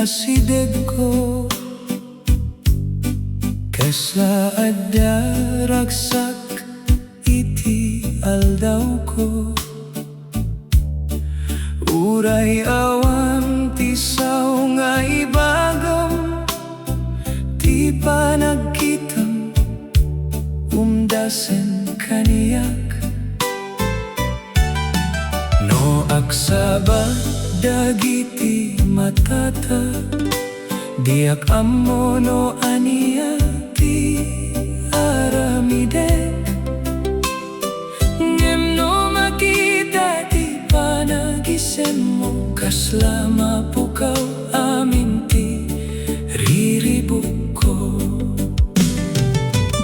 asideg ko, kasa adda ragsak iti aldaw ko. Uray awam ti sao nga ibagam, ti panagkitam umdasen kaniyak. No aksaba dagiti matata, diak ammo no ania ti aramidek. Ngem no makita ti panagisem mo, kasla mapukaw amin ti riribuk ko.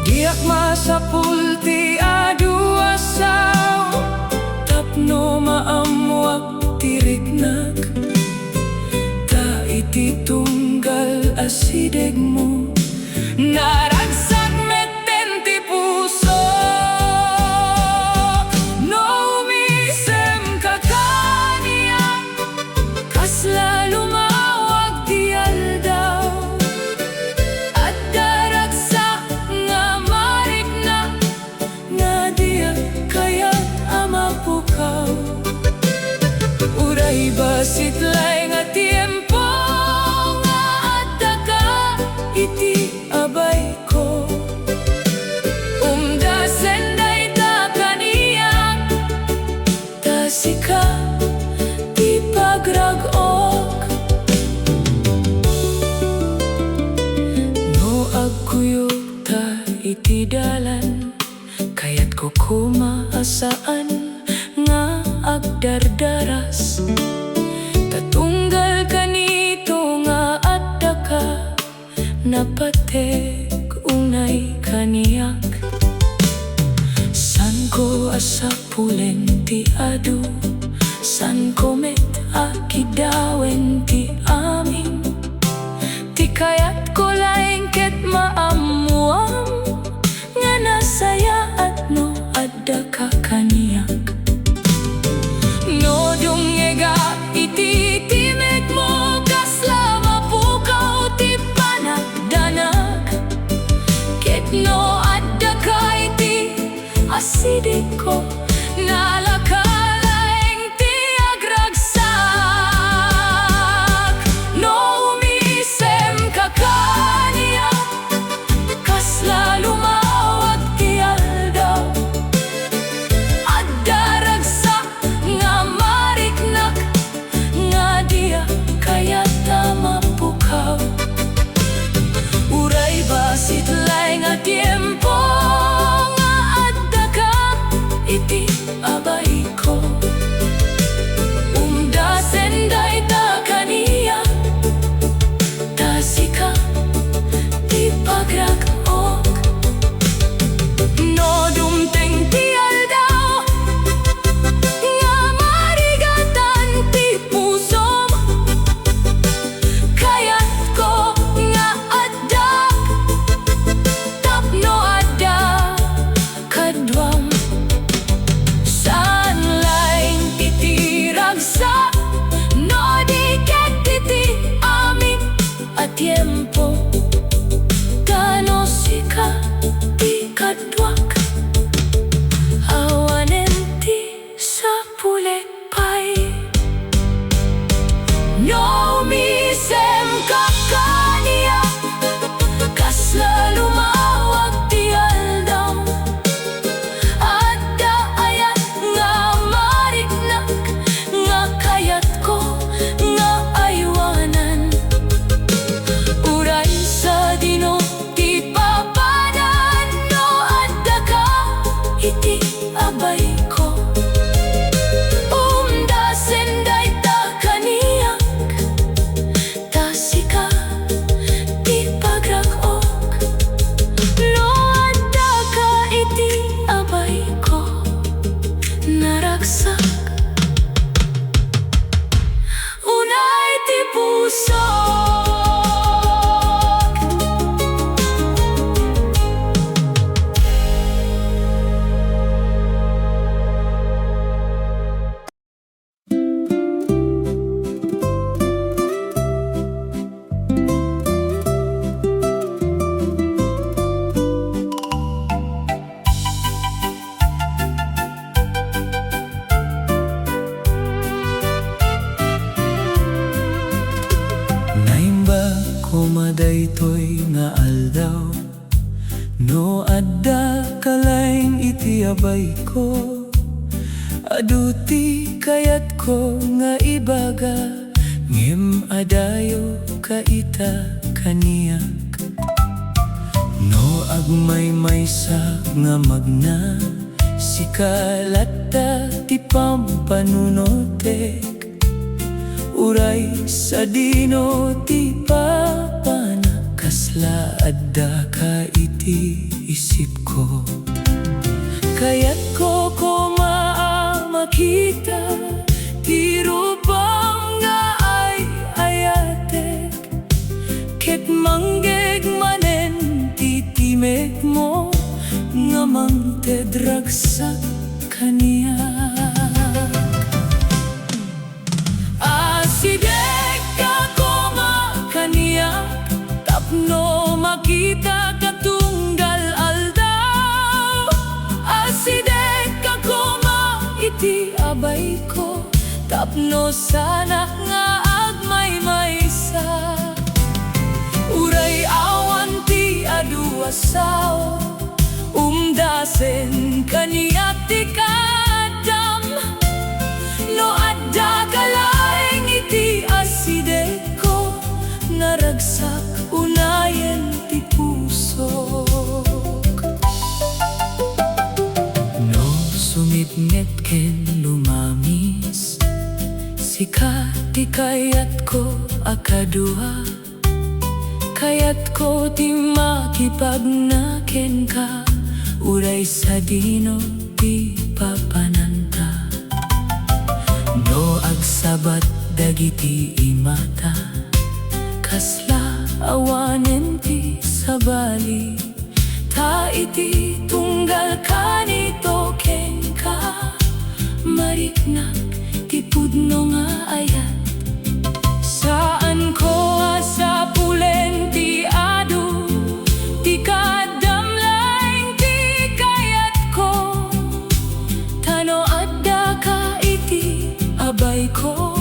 Diak masapul ti adu asaw, tapno maamuak ti riknak. Ta iti tunggal asideg mo, naragsak meten ti puso. No umisem kakaniya, kasla lumawag ti aldaw. Adda ragsak nga marikna, nga diyak kaya't amapukaw. Uray basit lay nga tiempo, nga adda ka iti abay ko. Umdasen day ta kaniyak, tasika ti pagrag-ok. No agkuyog ta iti dalan, kaya't kukumaasaan nga agdardaras. Tatunggal kanito nga adda ka, napateg unay kaniyak. San ko asapulen ti adu, san ko met akidawen ti amin. Ti kayat ko laeng ket maamuam, nga nasaya at no adda ka kaniyak. No dungega iti timek mo, kasla mapukaw ti panagdanag. Ket no adda ka iti asideg ko, nalakalaeng ti agragsak. No umisem kakaniya, kasla lumawag ti aldaw. Adda ragsak nga mariknak, nga diyak kaya't amapukaw. Uray basit lay nga tiempo, nga adda ka iti abay ko. Umdasen day ta kaniyak, tasika ti pagrag-ok. No dumteng ti aldaw, nga marigatan ti puso. Kaya't ko nga adda, tapno adda kadwam. Saan laing iti ragsak, no di ket iti amin at tiempo. Tano sika ti kadwak, awanen ti sapulekpay. No umisem kakaniya, kasla lumawag ti aldaw. Adda ayat nga mariknak, nga kayat ko nga aywanan. Uray sa dino ti papanan, no adda ka iti abay ko. Umdasen day ta kaniyak, tasika ti pagrag-ok. No adda ka iti abay ko, naragsak unay ti puso. ko. Aduti kayat ko nga ibaga, ngem adayo kaita kaniyak. No agmay maysa nga magna, sikalata ti pampanunotek. Uray sa dino ti papana, kasla adda ka iti isip ko. Kayat ko makita ti rupang nga ay-ayatem, ket manggeg manen ti timek mo, nga mangted ragsak kaniyak. Asidek ako makaniyak, tapno makita katunggal aldaw. Asidek ako iti abayko, tapno sana nga agmay maysa. Uray awan ti adu asaw, umdasen kaniyak ti kadam. No adda kalaeng iti asideko, naragsak unayen ti puso. No sumitnget ken lumamis, sika ti kayat ko akadua. Kayat ko ti makipagnaken ka, uray sa dino ti papananta. No agsabat dagiti imata, kasla awanen ti sabali. Ta iti tunggal kanito ken ka, marikna ti pudno nga ayat. Saan ko sa pulen ti adu, ti kadamlaing ti kayat ko. Tano adda ka iti abay ko,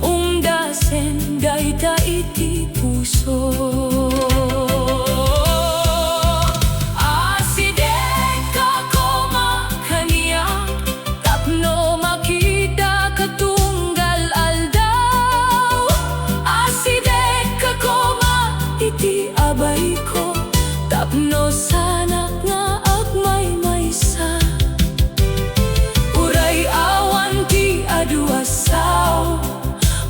umdasen dayta iti puso. Asidek ako makaniyak, tapno makita katunggal aldaw. Asidek ako iti abay ko, tapno sana nga agmay maysa. Uray awan ti adu asaw,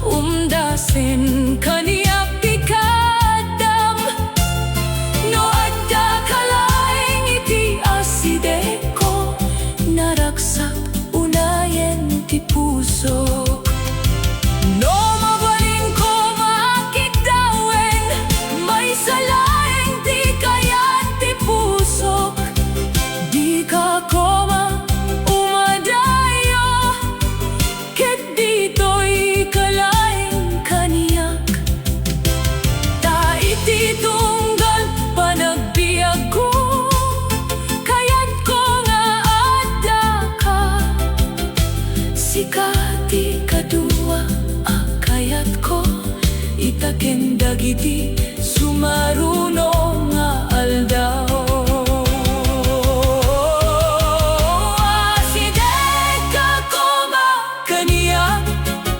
umdasen kaniyak ti kadam. No adda kalaeng iti asideko, naragsak unayen ti puso. No mabalin ko makikdawen, may salaeng ti kayat ti pusok. Di ka koma umadayo, ket dito'y kalaeng kaniyak. Ta iti tunggal panagbiag ko, kayat ko nga adda ka. Sika ti kadua kayat ko, itaken dagiti sumaruno nga aldaw. Asidek ako makaniyak,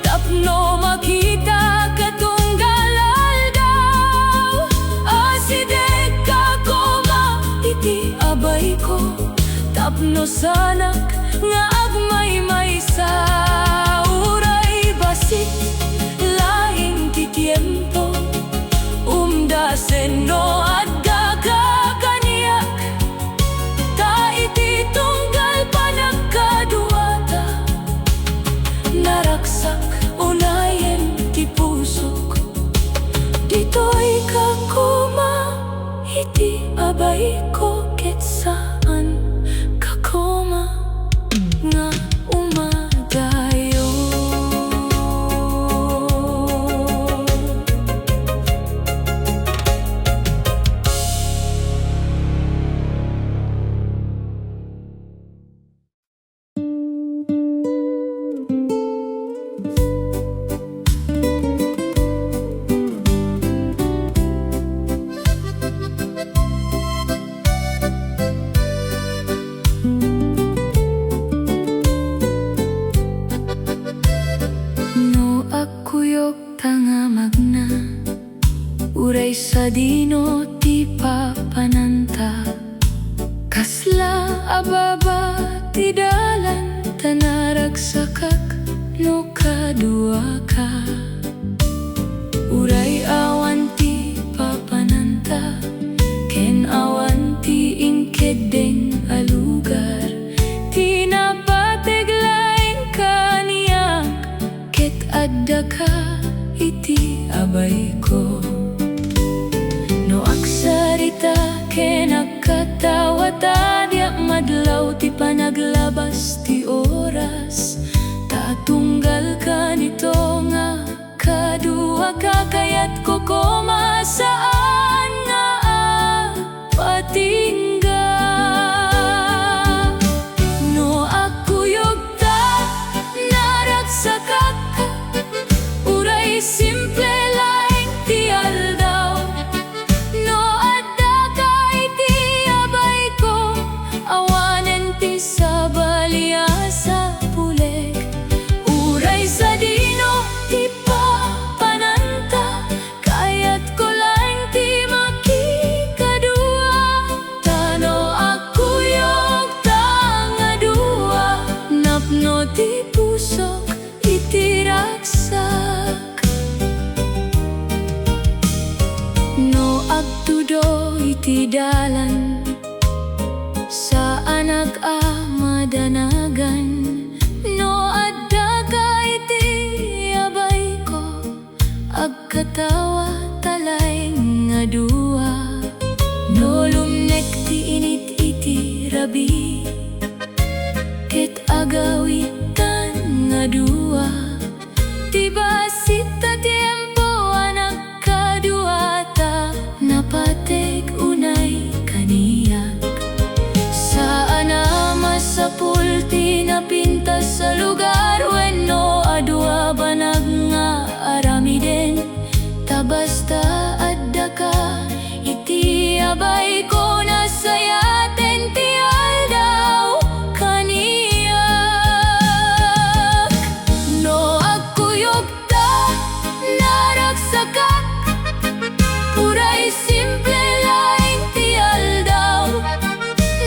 tapno makita katunggal aldaw. Asidek ako iti abay ko, tapno sanak nga agmay maysa. Uray basik laing ti tiempo, umdasen no adda ka kaniyak. Ta iti tunggal panagkaduata, naragsak unayen ti pusok. Dito'y kakuma iti abay ko, ket saan kakuma sa dino ti papananta, kasla ababa ti dalan, tanaragsakak no kadua ka. Uray awan ti papananta, ken awan ti ingkedeng alugar, tinapateg laeng kaniyak, ket adda ka iti abay ko. No aksarita ken akatawata, diak madlaw ti panaglabas ti oras, tatunggal ka nito nga kadua ka, kayat ko kumasaan nga patingga. No akuyog ta naragsakak, uray simple laeng ti aldaw, no adda ka iti abay ko, awanen ti sabalya sa puleg. Uray sa dino ti papananta, kayat ko laeng ti makikadua, tano akuyog ta nga dua, napno ti puso iti ragsak. No agtudo iti dalan, sa anak madanagan, no adda ka iti abay ko, agkatawa talay nga dua. No lumnek ti init iti rabi, ket agawitan nga dua, ti basit ta tiempo anak kaduata, napateg unay kaniyak. Saan na masapulti na pintas sa lugar, wenno adwa banag nga arami din, tabasta adda ka iti abay ko, nasayaten ti aldaw kaniyak. No agkuyog ta naragsakak, uray simple laeng ti aldaw,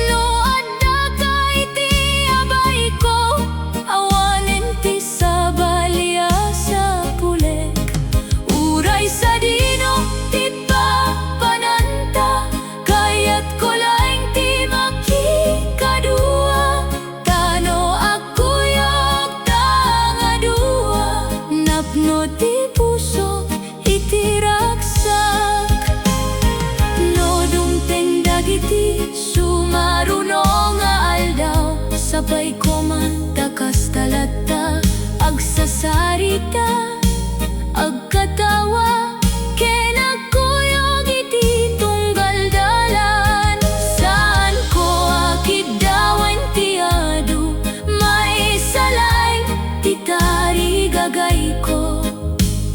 no adda ka iti abay ko, awanen ti sabalya sa puleg. Uray sa dino ti papananta, kayat ko laeng ti makikadua, tano akuyog ta nga dua, napno ti puso iti ragsak. No dumteng dagiti sumaruno nga aldaw, sabay ko man takas talata, agsasarita agkatawa, ken agkuyog iti tunggal dalan, saan ko akidawan ti adu, Maysa laeng ti tarigagay ko,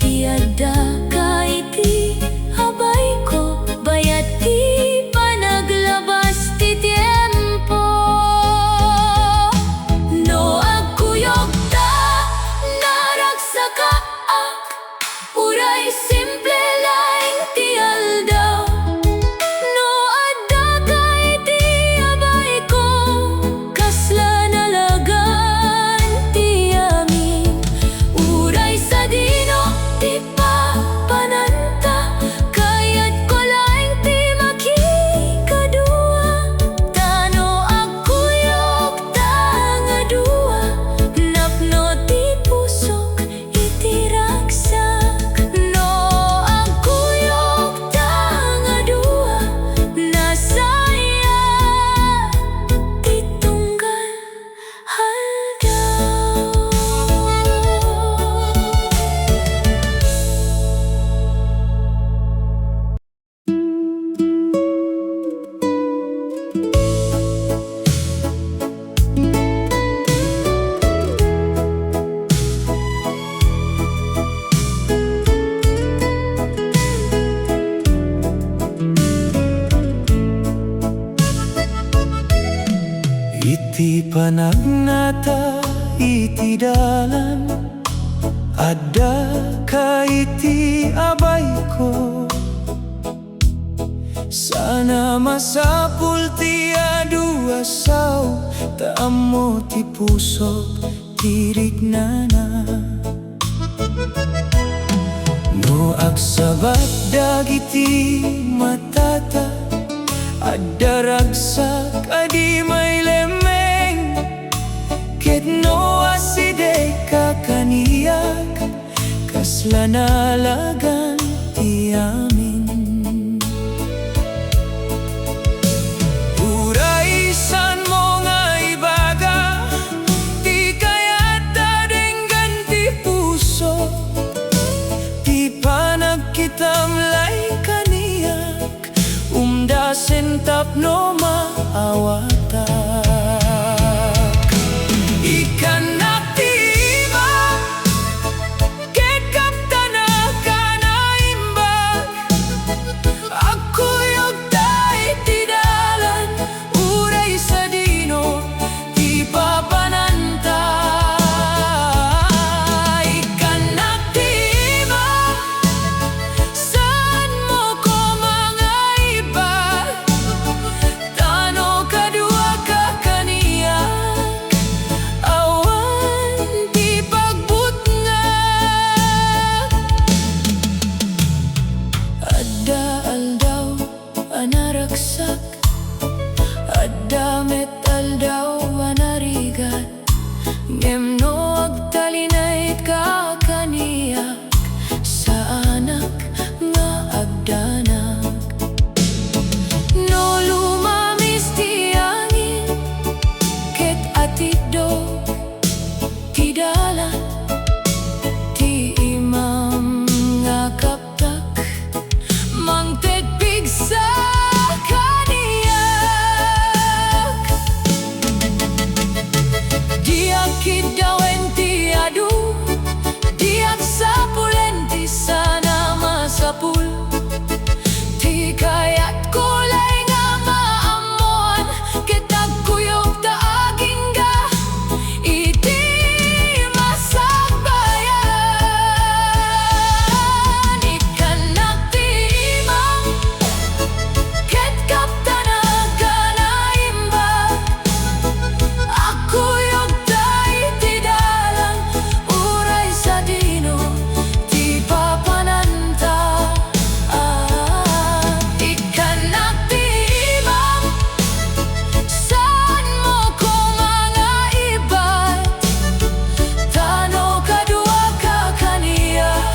ti adda ka iti abay ko, bayat ti panaglabas ti tiempo. No agkuyog ta naragsakak, uray simple laeng ti aldaw, no adda ka iti abay ko, kasla nalagan ti amin. Uray sa dino ti papananta, kayat ko laeng ti makikadua, tano agkuyog ta nga dua, napno ti pusok iti ragsak. No agkuyog ta nga dua, nasaya ti tunggal aldaw. Iti panagnata iti dalan, adda ka iti abay ko, Sana masapul ti adu asaw, taamo ti puso ti rignana. No agsabat dagiti matata, adda ragsak adi may lemeng, ket no aside kakaniyak, kasla nalagan ti amin. Uraisan mo nga ibaga, ti kayata denggan ti puso, ti panagkitam lay kaniyak, umdasen tapno maawatak. Ikanak ti iba, ket kaptana ka na imbag, agkuyog tay ti dalan, uray sa dino ti papananta. Ikanak ti iba, saan mo ko mga iba, tano kadua ka kaniyak, awan ti pagbutngak. Adda aldaw anaragsak, adda metaldaw anarigat, ngem no agtalinay ka kaniyak, sa anak nga agdanak. No lumamis ti angin, ket atidog ti dalan, ti imam nga kaptak, mangtedpig sa kaniyak. Diak kidawen ti adu, diak sapulen ti sana masapul, ti kayat kulay nga maamon, ket agkuyog ta agingga, iti masakbayan. Ikanak ti imam, ket kaptana ka na imbag, agkuyog tay ti dalan, uray sa dino ti papananta. Ikanak ti imam, saan mo ko mga ibat, tano kadua ka kaniyak,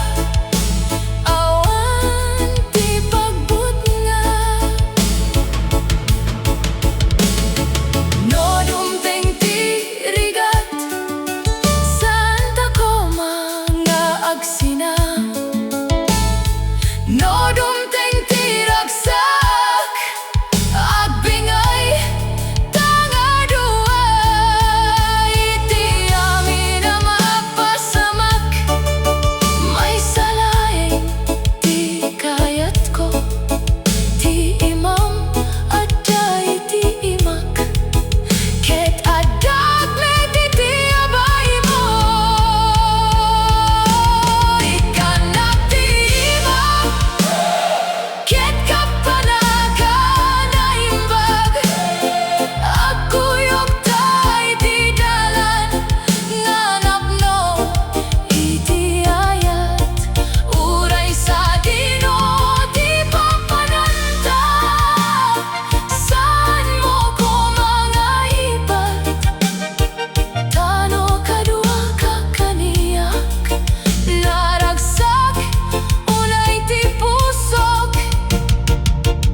awan ti pagbutngak. No dumteng ti rigat, saan ta ko mga agsina, no dumteng ti ragsak, agbingay tangadua, iti amin ang mapasamak, may salain ti kayat ko, ti imam adda iti imak, ket addag met iti abaymo. Ikanak ti iba, ket kapana ka na imbag, agkuyog tay ti dalan, nganapno iti ayat, uray sa dino ti papananta. Saan mo ko mga ibat, tano kadua ka kaniyak, naragsak unay ti pusok,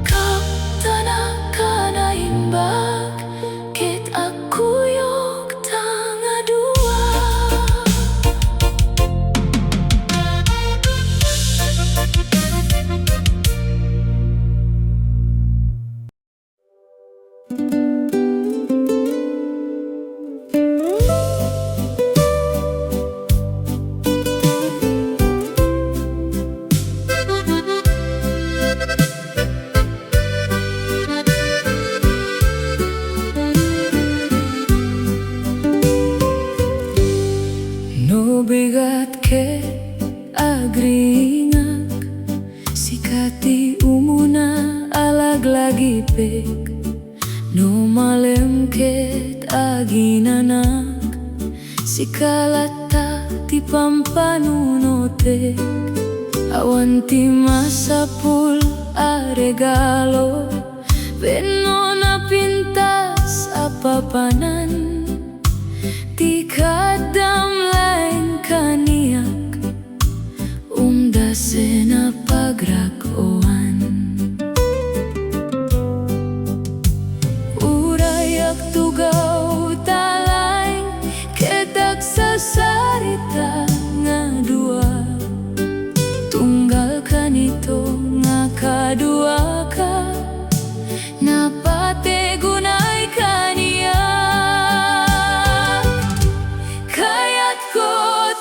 kaptana ka na imbag, ket agkuyog tangadua. No bigat ket agringak, sikati umuna ala pag-ibig no malemket aginanak si kalata ti pampanunotek awan ti masapul a regalo benno na pintas a papanan ti kadamlaeng kaniyak umdase na pagragoan urayak tugaw talay kedak sasarita nga dua tunggal kanito nga kadua ka napategunay kaniya kayat ko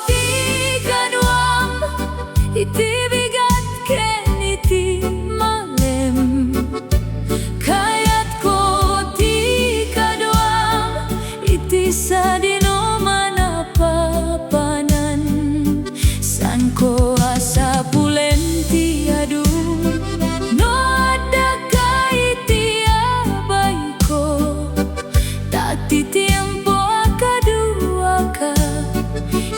ti kanuam iti bigat ken iti malem kayat ko ti kanuam iti sa dino manapapanan san ko asa pulen ti adu no adda ka iti abay ko dati tiempo akadua ka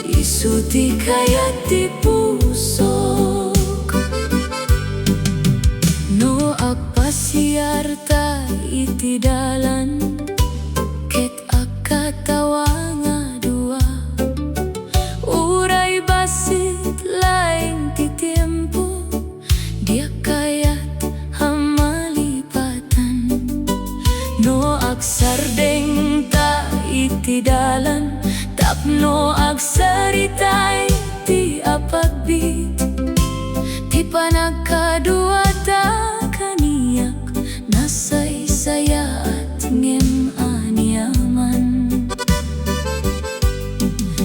isu ti kayat ti puso no agpasiarta iti dalan ket akatawa nga dua uray basit laeng ti tiempo dia kayat hamalipatan no agsardeng ta iti dalan tapno agsaritay ti apagbit ti panagkadua ta kaniyak nasaysaya at ngem anyaman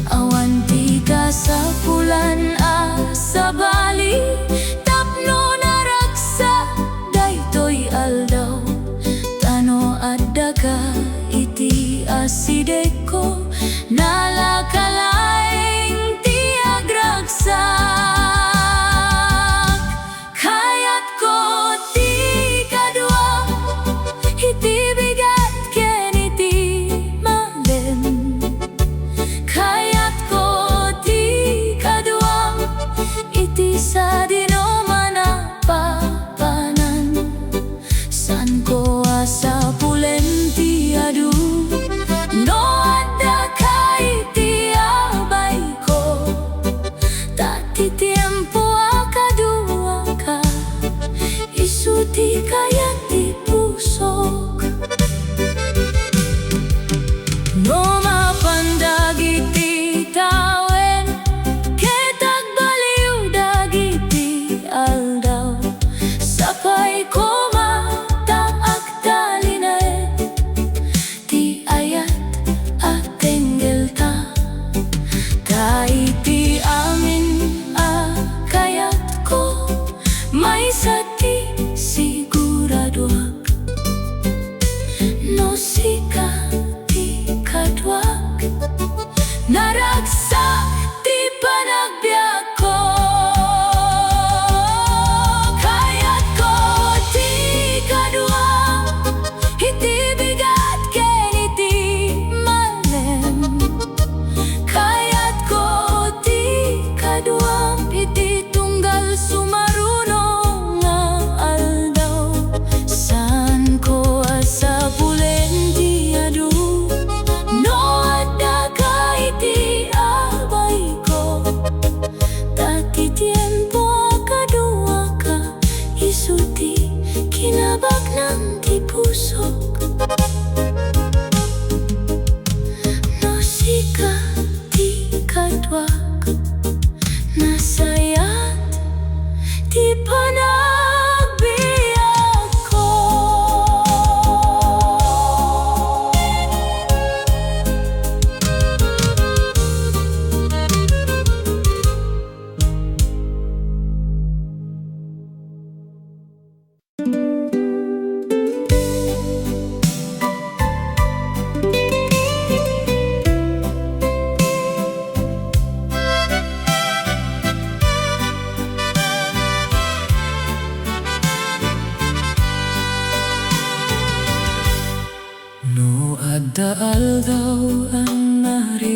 awan ti kasapulan a sabali tapno na ragsak daytoy aldaw tano adda ka iti asideko nalakalaeng ti agragsak kayat ko ti kadua iti bigat ken iti malem kayat ko ti kadua iti sa dino manapapanan san ko asa pulen ti adu no adda ka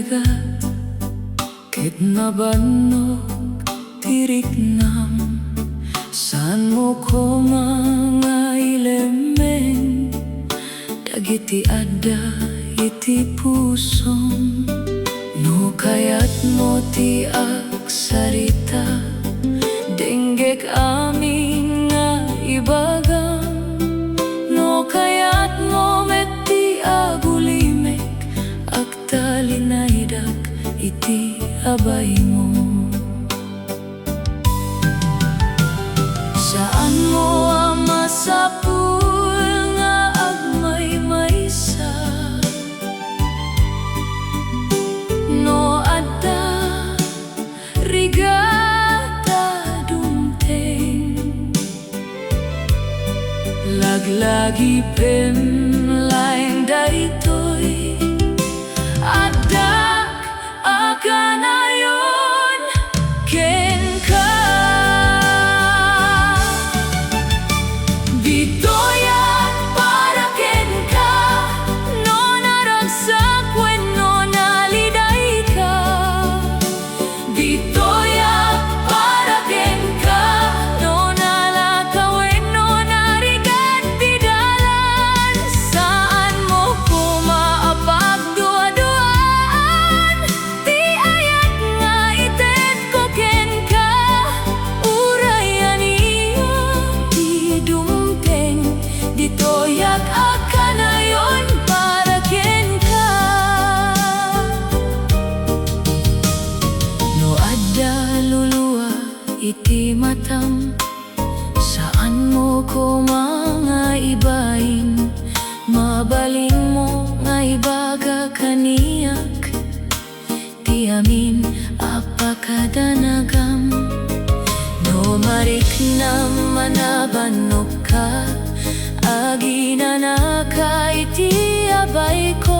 riga ket nabannog tiriknam saan mo ko mga ilemen dagiti adda iti pusom no kayat mo ti agsarita denggek amin nga ibagam no kayat mo metti agulimek agtalinaydak iti abaymo. Saan mo ang masapul nga agmay maysa no adda rigata dumteng laglagi pen laeng daytoy adda akanayon ken ka bitoya para ken ka no naragsak wenno naliday ka bitoya para ken ka no nalakaw wenno narigat tidalan saan mo ko maapagdua-duaan ti ayat nga ited ko ken ka urayan iya ti dumteng ditoyak akanayon para ken ka no adda luluwa iti matam saan mo ko mga ibahin mabalin mo nga ibaga kaniyak ti amin apakadanagam no marikna manabanok ka aginanaka iti abay ko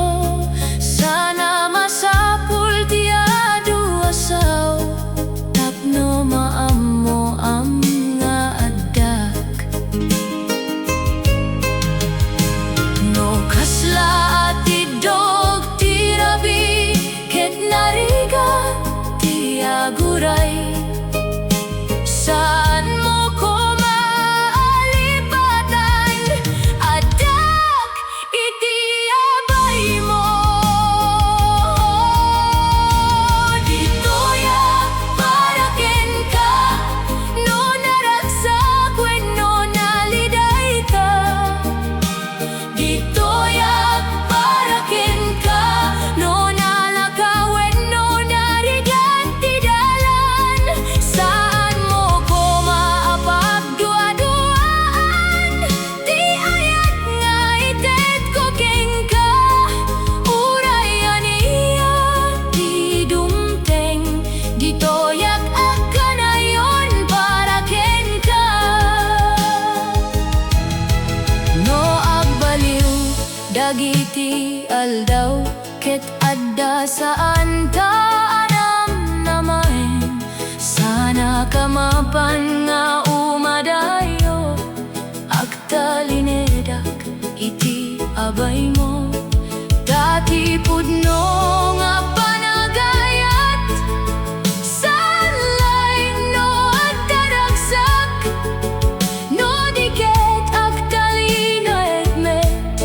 sana masapul ti adu asaw tapno maammo am nga addak no kasla ati dog ti rabi ket narigat ti aguray saan mo ko maalipatan addak iti abaymo ditoya para ken ka no naragsak wenno naliday ka ditoya para ken ka no nalakaw wenno narigat tidalan saan mo ko maapagdua-duaan ti ayat nga ited ko ken ka urayan iya ti dumteng ditoyak akanayon para ken ka no agbaliw dagiti aldaw ket adda saan ta anam namaen sana kamapan nga umadayo agtalinedak iti abaymo dati pudno nga panagayat saan laeng no adda ragsak no diket agtalinayet met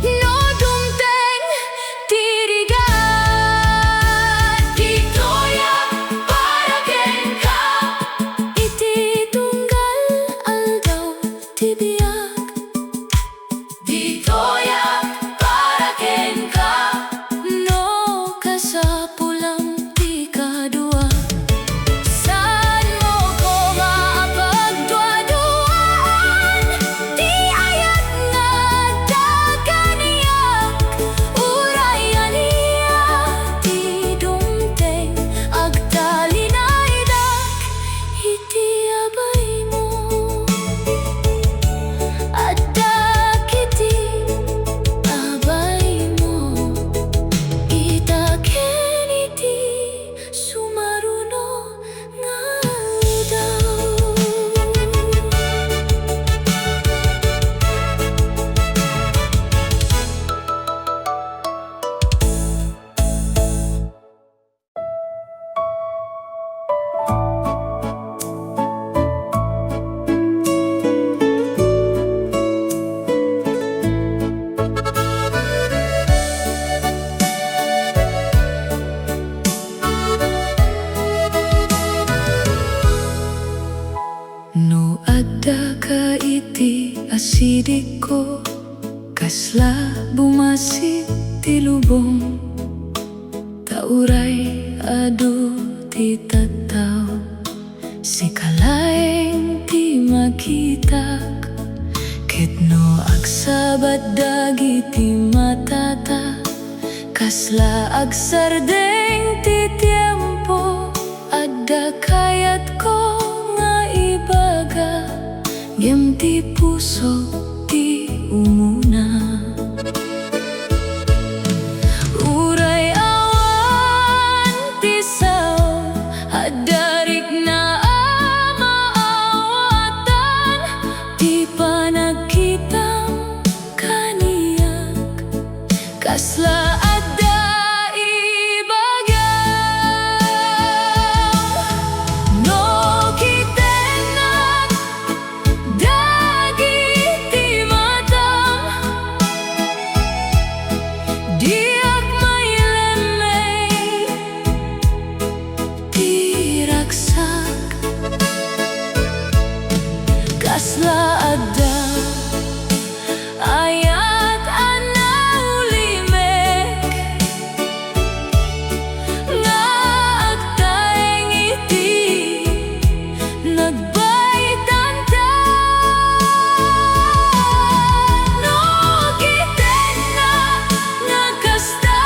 no dumteng tirigat ditoya para ken ka iti tunggal aldaw tibiyak ditoya para ken ka ti tataw, si kalaeng ti makitak, ketno agsabat dagiti matata, kasla agsardeng ti tiempo, adda kayat ko nga ibaga, ngem ti puso ti umuna. Uray awan ti sao, adda rikna maawatan, ti panagkitang kaniyak, kasla adda ibagam. No kitenak dagiti matam, diak mailemay ti ragsak, kasla adda ayat anaulimek, nga agtaeng iti nagbaitanta. No kitenak nga kasta,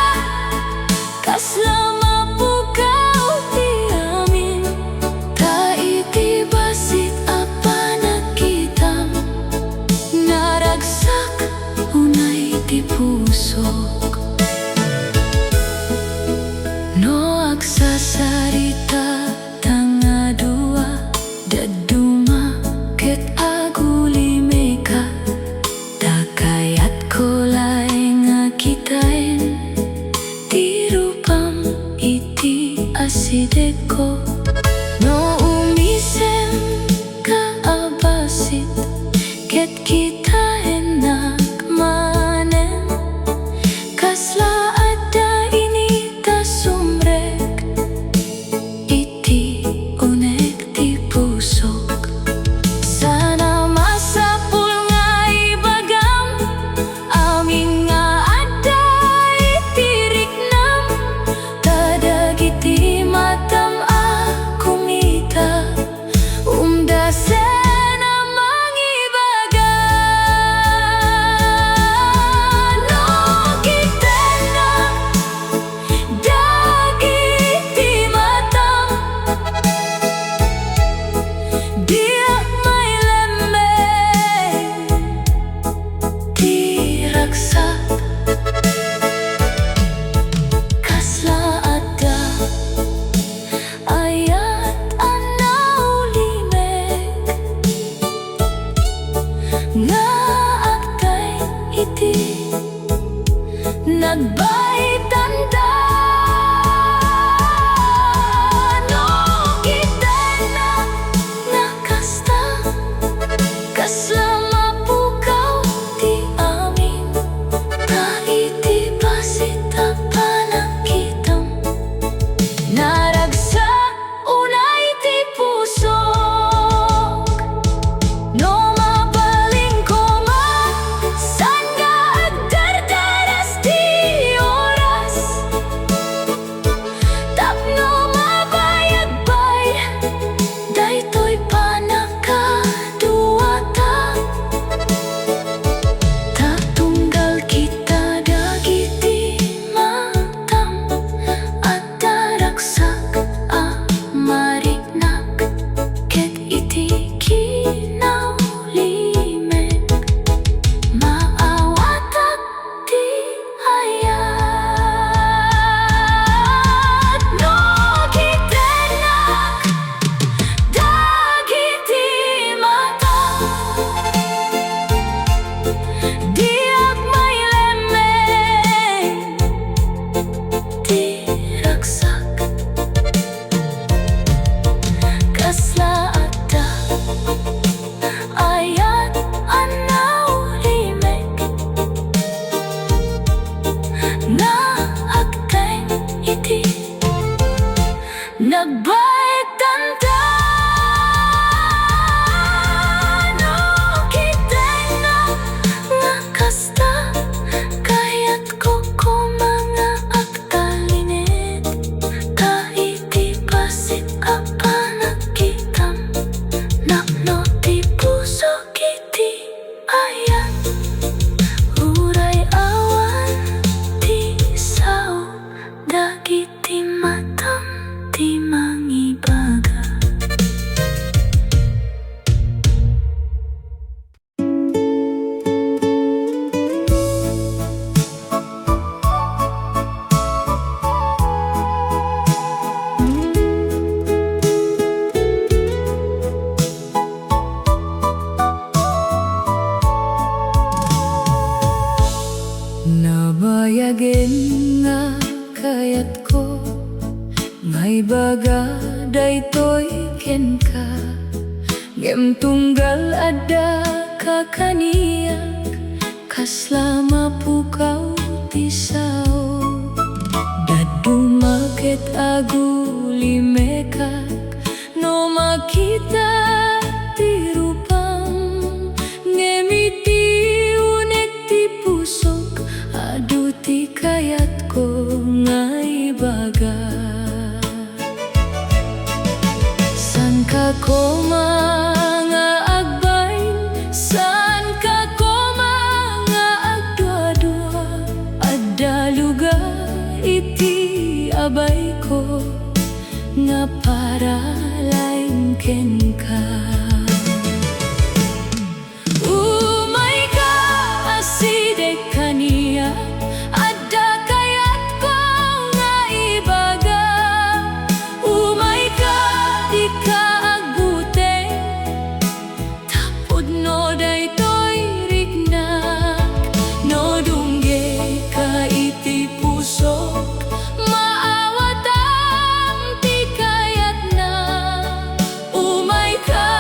kasla mapukaw ti amin, ta iti basit a panagkitam, naragsak unay ti pusok. No agsasarita tanga dua, daduma ket agulimeka, dakayat ko laeng nga kitain, ti rupam iti asideko. No umisem ka abasit, ket kita enak manen, kasla adda inita sumrek, iti unek ti pusok. Sana masapul nga ibagam, amin nga adda iti riknam, ta dagiti matam Ngay baga daytoy ken ka, ngem tunggal adda ka kaniyak, kasla mapukaw ti sao. Dadumaket aguli mekak, no makita ti rupam, ngem iti unek ti pusok, adu ti kayat ko ngay baga. San ka ko mga agbayn, san ka ko mga agdua-dua, adda lugar iti abay ko, nga para lain ken ka. Umay ka aside kaniya, adda kayat ko nga ibaga. Umay ka di ka agbute, tapod no daytoy riknak, no dungge ka iti pusok, maawat ang ti kayat na. Umay ka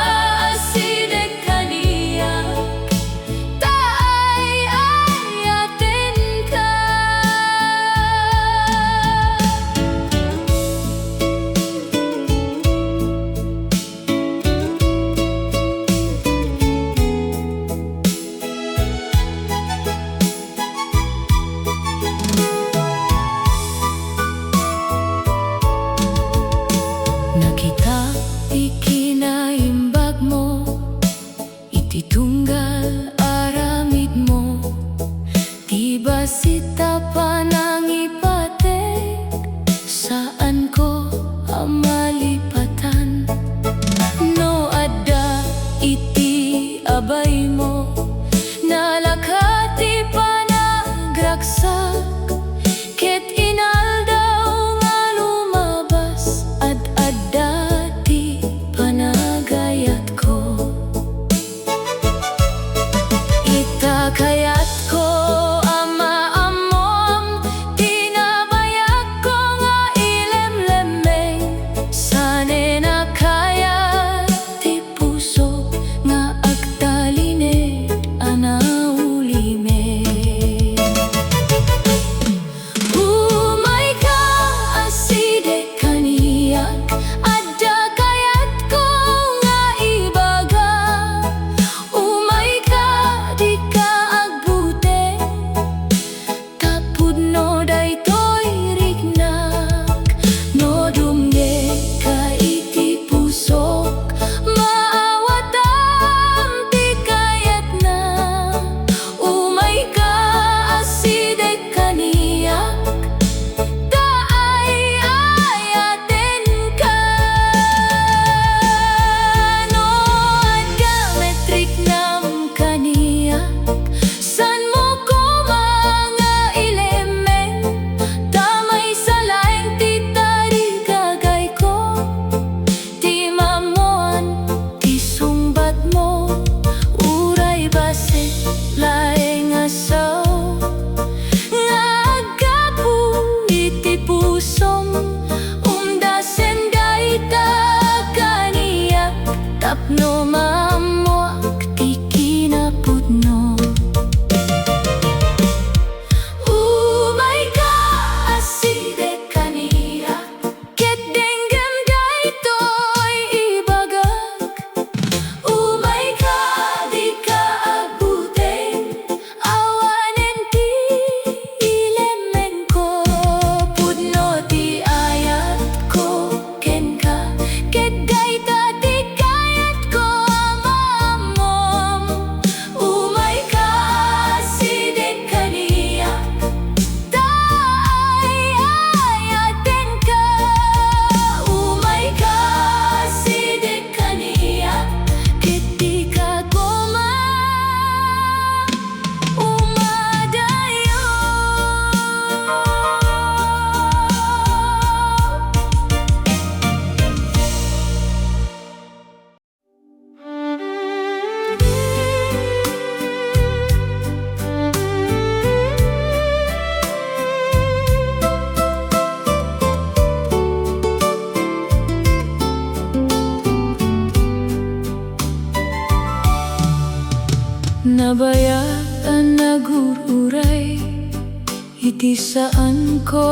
Iti saan ko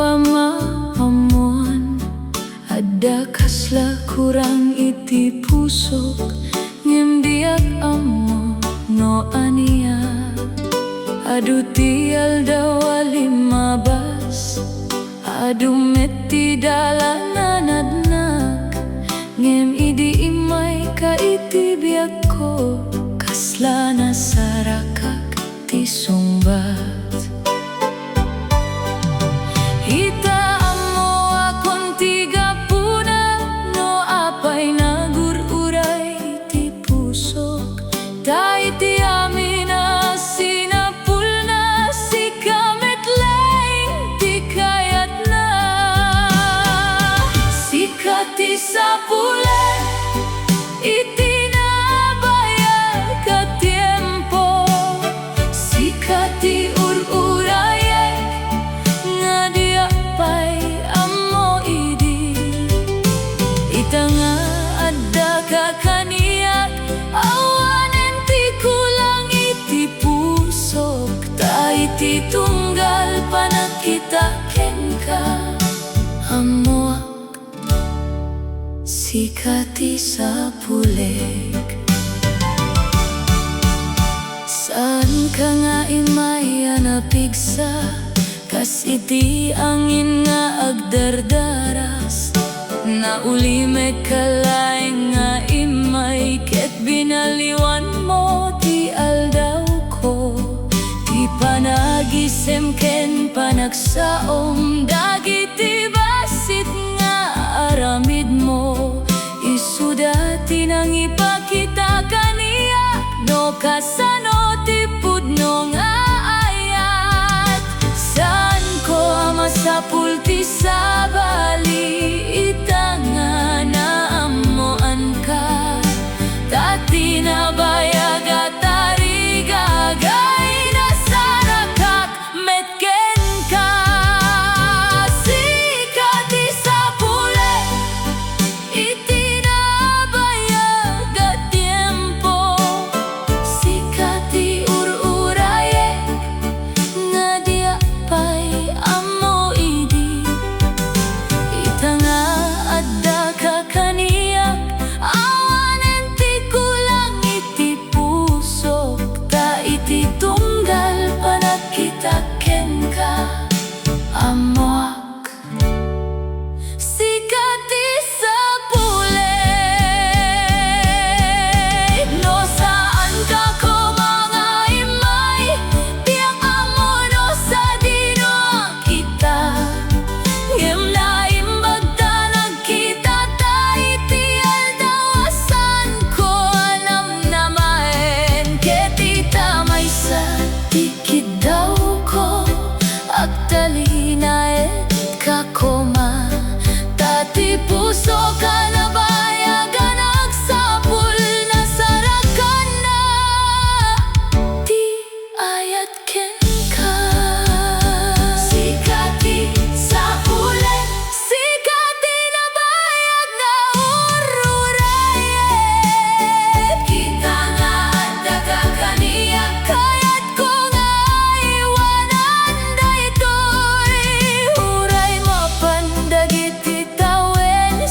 amon adda kasla kurang iti pusok ngem diak ammo no ania adu ti aldaw limabas adu metti dalananadnak ngem idi imay ka iti biak ko kasla nasarakak ti sumbat. Ita amo akong tiga puna no apay nagururay ti pusok tay ti amin na sinapul na si kametlaing ti kayat na sikat ti sapule iti nabayag ka tiempo sikat ti ururayek nga di apay amo idi ita nga adda ka kaniyak awanen ti kulang iti pusok ta iti tunggal panagkitaken ka amoak sikat ti sapuleg. Saan ka nga imay napigsa kas iti angin nga agdardaras na uli may kalay nga imay ket binaliwan mo ti aldaw ko ti panagisem ken panagsaom dagiti basit nga aramid mo isudati nang ipakita kaniya no kasano ti pudno nga ayat saan ko masapul ti sabali ita nga naamoan ka tati nabayag at tarigagay na sarakak metken ka sikat ti sapule iti nabayag at tiempo sikat ti ururayek nga di apay amo idi ita nga adda ka kaniyak awanen ti kulang iti pusok ta iti tunggal panagkitaken ka amoak sikat ti sapule no saan ka ko mga imay tiyak amo no sa dino kita ngem naimbag ta nagkita ta iti aldawasan ko namnamaen ket ita Maysa tikid daw ko agtalinaet kakoma tati puso ka nabayagan agsapul na sarakan na ti ayat ken ka sikat ti sapule sikat ti nabayag na ururayek kita nga adda ka kaniyak kayat ko nga iwanan daytoy uray mapan dagiti tawen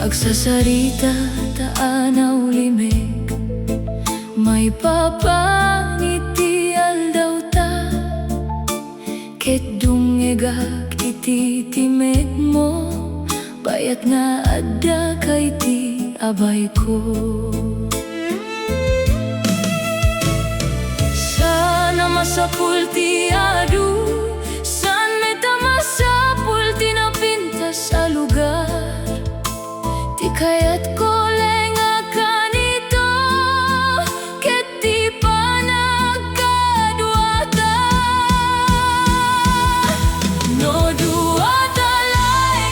Agsasarita taanaw limig, maipapan iti aldaw ta, ket dungegak iti timek mo, bayat nga adda kay ti abay ko. Sana masapul ti adu, san meta masapul ti napintas sa lugar, ti kayat ko lenga kanito, ket ti panagkaduata. No duata lay,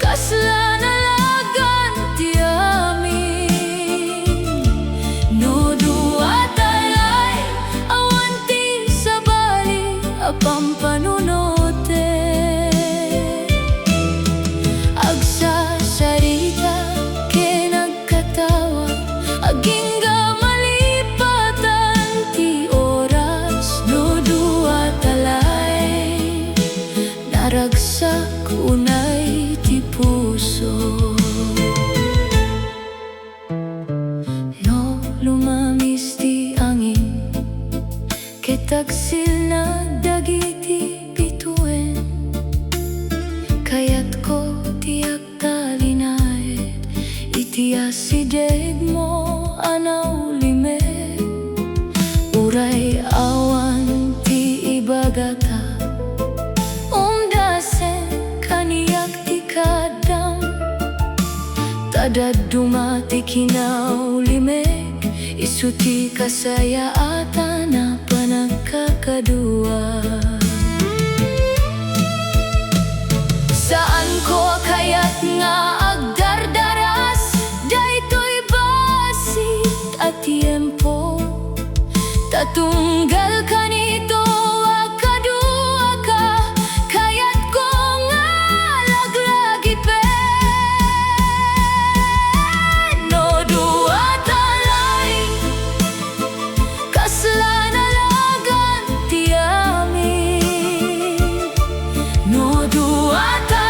kasla nalagan ti amin. No duata lay, awan ti sabali apampanunote. Agsasarita ke nagkatawa, agingga malipatan ti oras. No duata lay, naragsak unay ti puso. No lumamis ti angin, ket tagsil na dagiti bituin, kayat ko tiyak talinay, iti asideg mo anaw lime. Uray awan ti ibagata, umdasen kaniyak ti kadam, tadad dumati kinaw limek, isuti kasayaatan na panagkakadua. Saan ko kayat nga agdardaras, daytoy basit at tiempo, tatunggal kanito akadua ka, kayat ko nga laglagi pe. No duata lay, kasla nalagan ti amin. No duata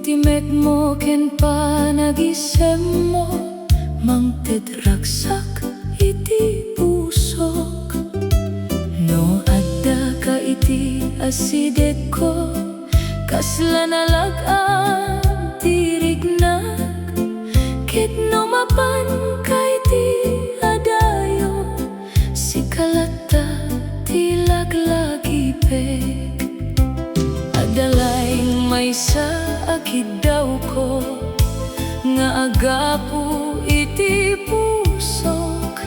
timek mo ken panagisem mo, mangted ragsak iti pusok. No adda ka iti asidek ko, kasla nalagaan tirignak. Ket no mapan ka iti adayo, si kalata ti laglagipek. Adalaing maysa akid daw ko, nga agapu iti pusok.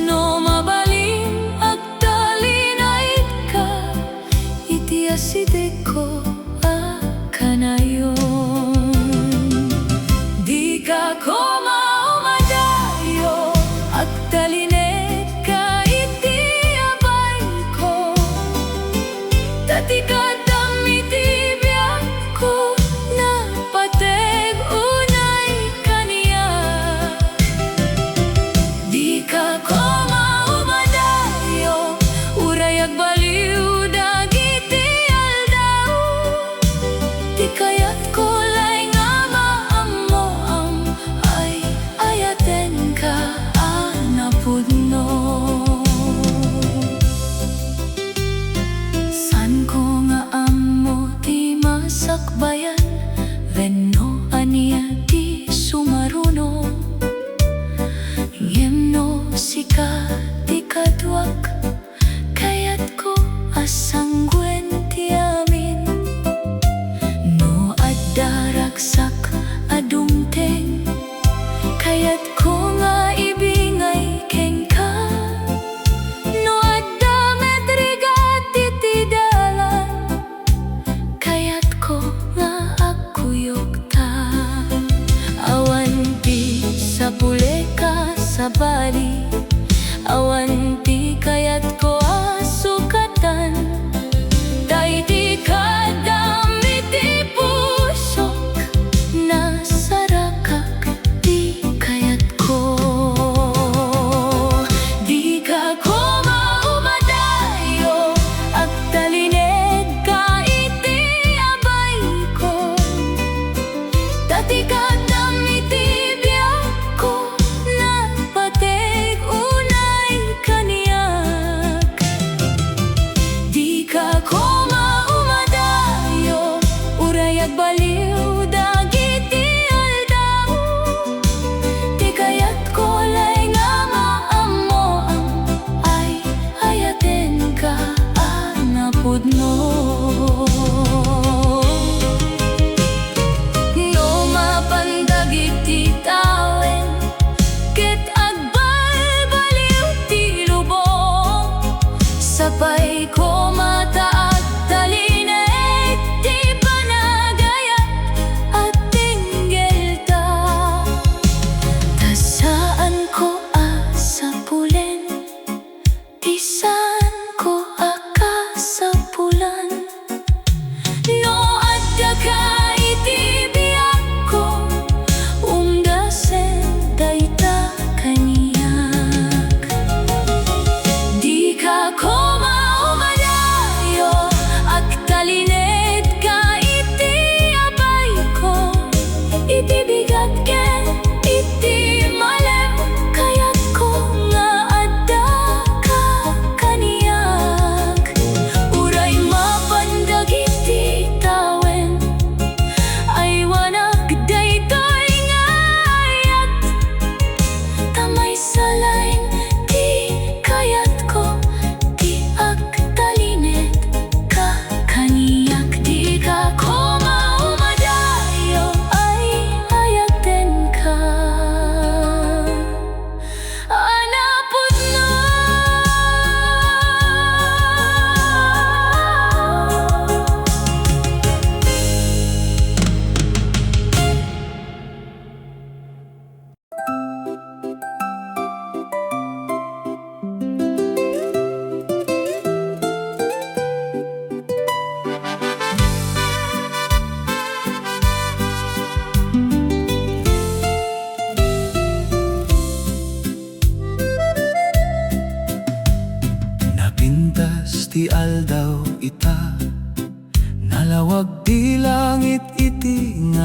No mabalin agtalinait ka, iti asidek ko kanayon. Di ka ko maumadayo, agtalinet ka iti abay ko. Dati ka damiti biyak ko, napateg unay kaniya. Di ka ko maumadayo, uray agbaliw dagiti aldaw. Di kayat ko lay nga maammo am ay-ayaten ka anapudno. San ko nga ammo ti masakbayan, venno ania ti sumaruno. Yemno sika ti kadwak, kayat ko asangwen ti amin. No adda ragsak adungteng, kayat ko nga ibingay ken ka. No adda medrigat iti dalan, kayat ko nga agkuyog ta. Awan ti sa puleka sa bali, awan ti kayat ko asukatan. Dagiti kadamiti pusok, nasarakak di kayat ko. Di ka ko maumadayo, agtalined ka iti abay ko. Dati ka damiti biyak ko, napateg unay kaniyak. Di ka ko maumadayo, uray agbaliw dagiti aldaw. Di kayat ko lay nga maammo am ay-ayaten ka anapudno. No mapandagiti tawen, ket agbalbaliw ti lubong. Sapay ko mataag talinet ti panagayat,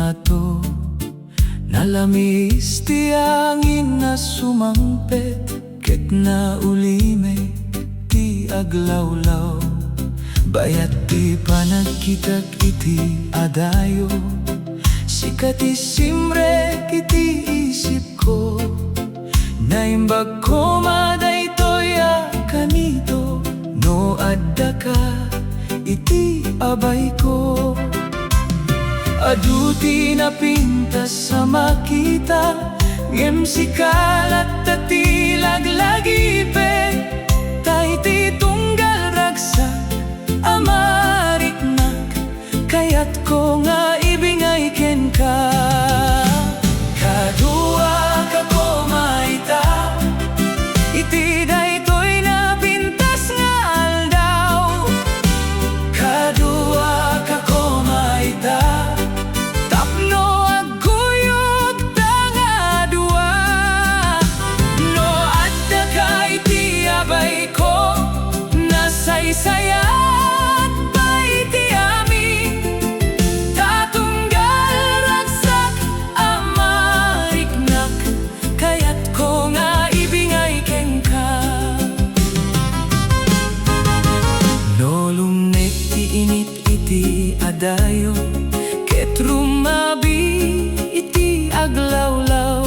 nato nalamis ti angin na sumampet ket na ulime ti aglawlaw bayat ti panagkitag iti adayo sikat isimrek iti isip ko naimbag ko madaytoy a kanito no adda ka iti abay ko aduti na pintas sa makita ngem sikalat tati laglagipe tay ti tunggal ragsak amariknak kayat ko nga ibingay ken ka kadua ka ko maita iti daytoy na pintas nga aldaw kadua ka ko maita tapno agkuyog tanga dua no adda ka iti abay ko nasaysayat pa iti amin tatunggal ragsak amariknak kayat ko nga ibingay ken ka no lumnek ti init iti adayo ket rumabi iti aglawlaw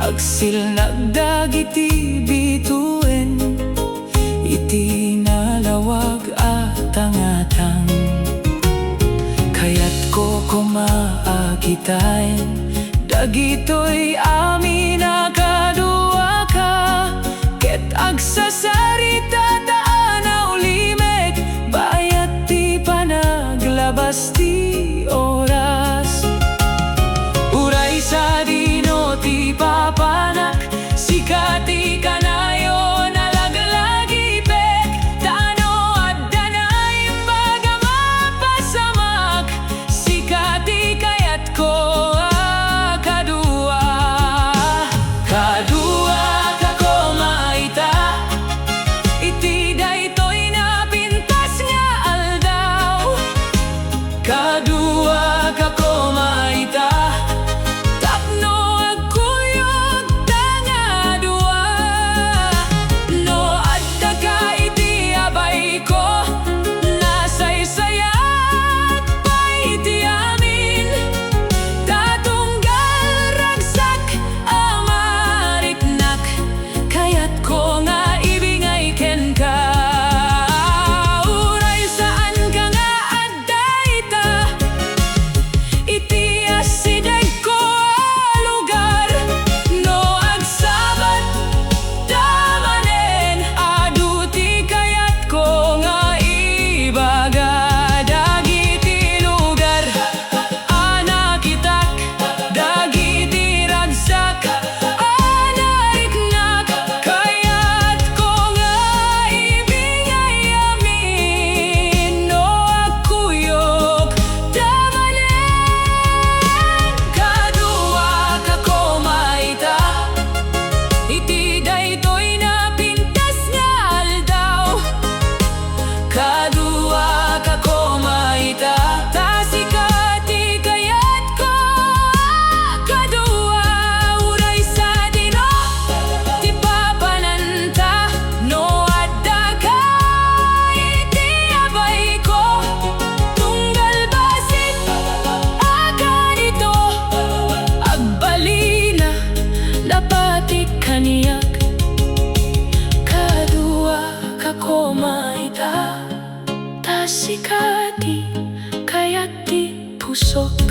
agsilnag dagiti bituin iti nalawag at tangatang kayat ko kumaakitain dagitoy amin akadua ka ket agsasarita taan na ulimek bayat ti panaglabas ti oras uray sa dino ti papanak sikati kanayo nalaglagipek tano adda na imbag mapasamak sikati kayat ko kadua kadua ka ko maita iti daytoy na pintas nga aldaw kadua ka ko maita tapno agkuyog tanga dua no adda ka iti abay ko nasaysayat pa iti amin tatunggal ragsak amariknak kayat ko nga ibingay ken ka uray saan ka nga adda ita iti asidag ko a lugar no agsabat damanen aduti kayat ko nga ibaga dagiti lugar anakitak dagiti ragsak anariknak kayat ko nga ibingay amin no agkuyog damanen kadua ka ko maita iti daytoy na pintas nga aldaw kadua ka ko maita tasikati kayat ko kadua uray sa dino ti papananta no adda ka iti abay ko tunggal basit akanito agbalina lapati kaniyak kadua ka ko maita tasikati kayat ti pusok